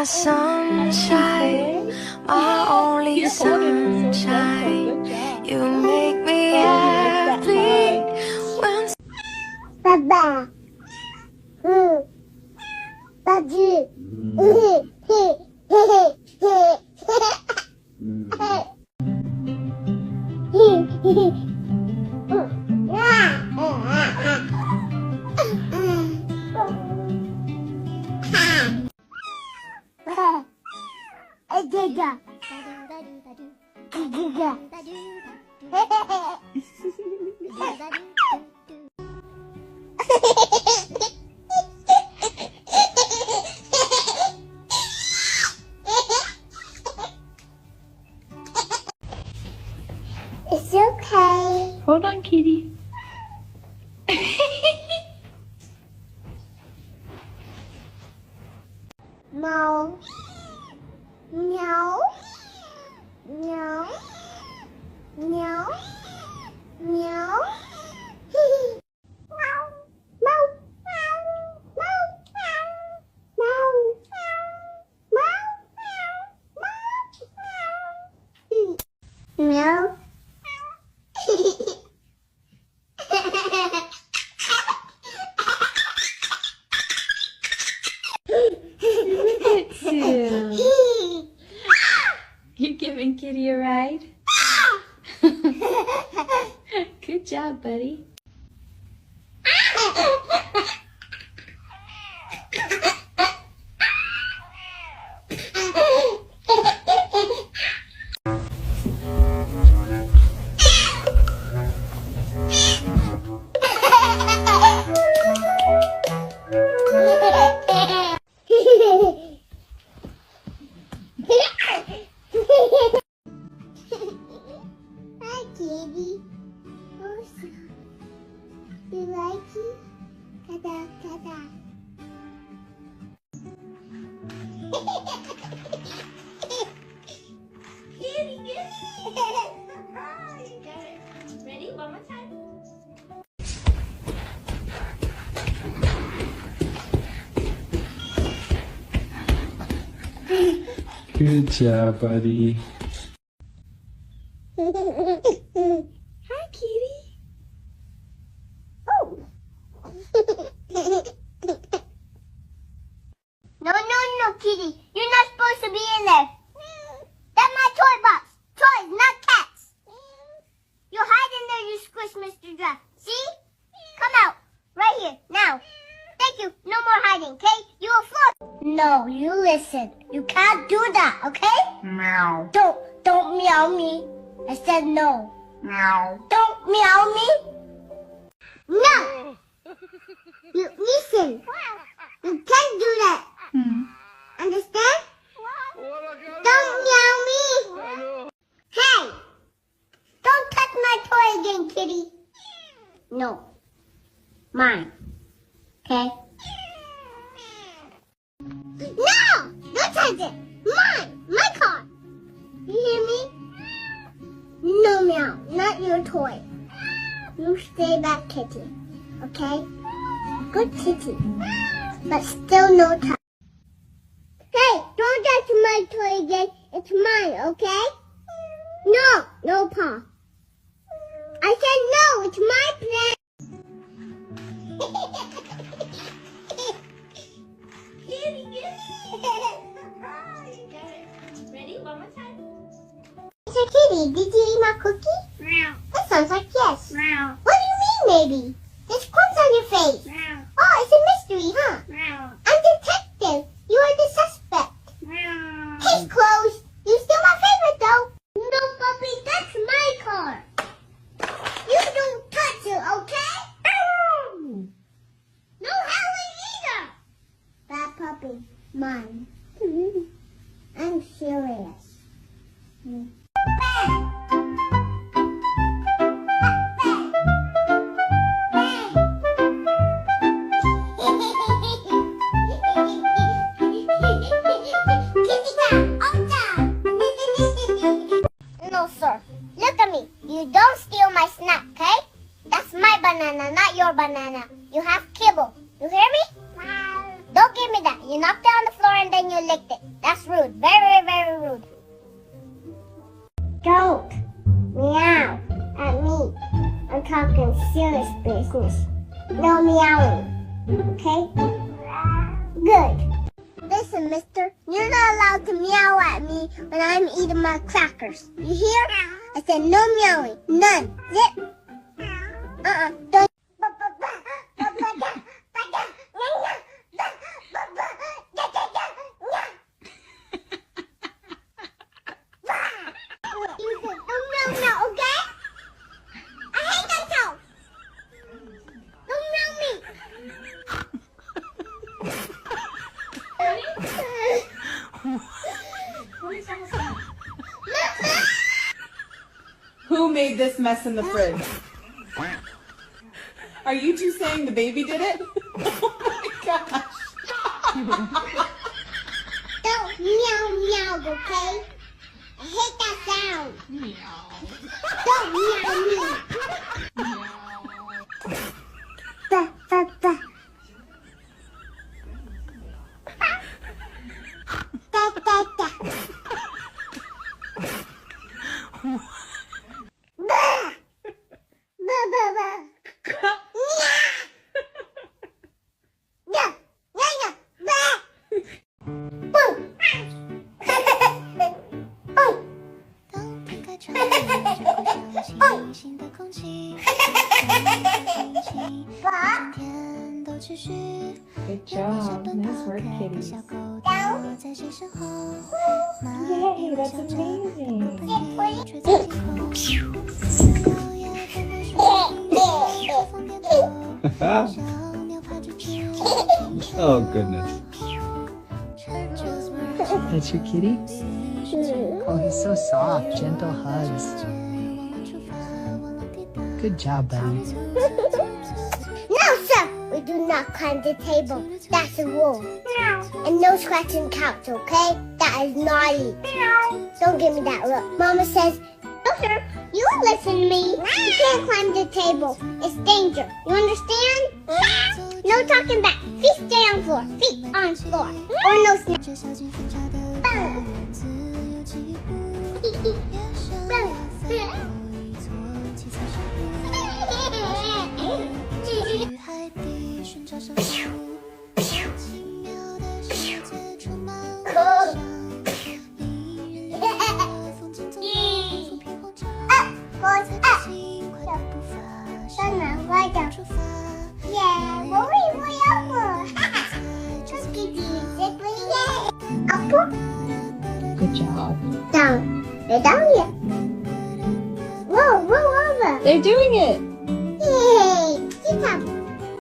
my sunshine, my only sunshine. You make me happy when Baba. Baji. It's okay. Hold on, kitty. Meow. Meow. Meow. Meow. Meow. Meow. You giving Kitty a ride? Good job, buddy. Hi, kitty. Oh, you like it? Tada, tada. Kitty, kitty. You got it. Ready? One more time. Good job, buddy. Hi, kitty. Oh. No, kitty. You're not supposed to be in there. That's my toy box. Toys, not cats. You hide in there, you squish Mr. Draft. See? Come out. Right here. Now. Thank you. No more hiding, okay? You will float. No, you listen. You can't do that, okay? Meow. Don't meow me. I said no. Meow. Don't meow me. No. You listen. You can't do that. Understand? Don't meow me. Hey. Don't touch my toy again, kitty. No. Mine. Okay? No! Don't touch it! Mine! My car! You hear me? No meow, not your toy. You stay back, kitty. Okay? Good kitty. But still no touch. Hey, don't touch my toy again. It's mine, okay? No, no paw. I said no, it's my plan. Kitty, Ready? One more time. Mr. Kitty, did you eat my cookie? Meow. That sounds like yes. Meow. What do you mean, maybe? There's crumbs on your face. Meow. Oh, it's a mystery, huh? Meow. I'm detective. You are the suspect. Meow. Case closed. You still my favorite, though. No, puppy, that's my car. You don't touch it, okay? No howling either. That puppy, mine. I'm serious. No, sir. Look at me. You don't steal my snack, okay? That's my banana, not your banana. You have kibble. You hear me? Don't give me that. You knocked it on the floor and then you licked it. That's rude. Very, very rude. Don't meow at me. I'm talking serious business. No meowing. Okay? Good. Listen, mister. You're not allowed to meow at me when I'm eating my crackers. You hear? I said no meowing. None. Zip. Don't. You said no meow, okay? I hate that sound. Don't meow me. Who made this mess in the fridge? Are you two saying the baby did it? Oh my gosh. Don't meow meow, okay? I hate that sound. Don't meow me. Ba, ba, ba. Da, da, da. Ba. Ba, ba, ba. Yeah. Yeah, yeah, yeah. Ba. Boom. Good job. Nice work, kitties. Yay, that's amazing. Oh, goodness. That's your kitty? Oh, he's so soft. Gentle hugs. Good job, buddy. No, sir. We do not climb the table. That's a rule. And no scratching couch, okay? That is naughty. Don't give me that look. Mama says, no, sir. You listen to me. You can't climb the table. It's danger. You understand? No talking back. Feet stay on floor. Feet on floor. Or no snap. Yeah, what were you going over? Good job. Down. They're down yet. Whoa, roll over. They're doing it.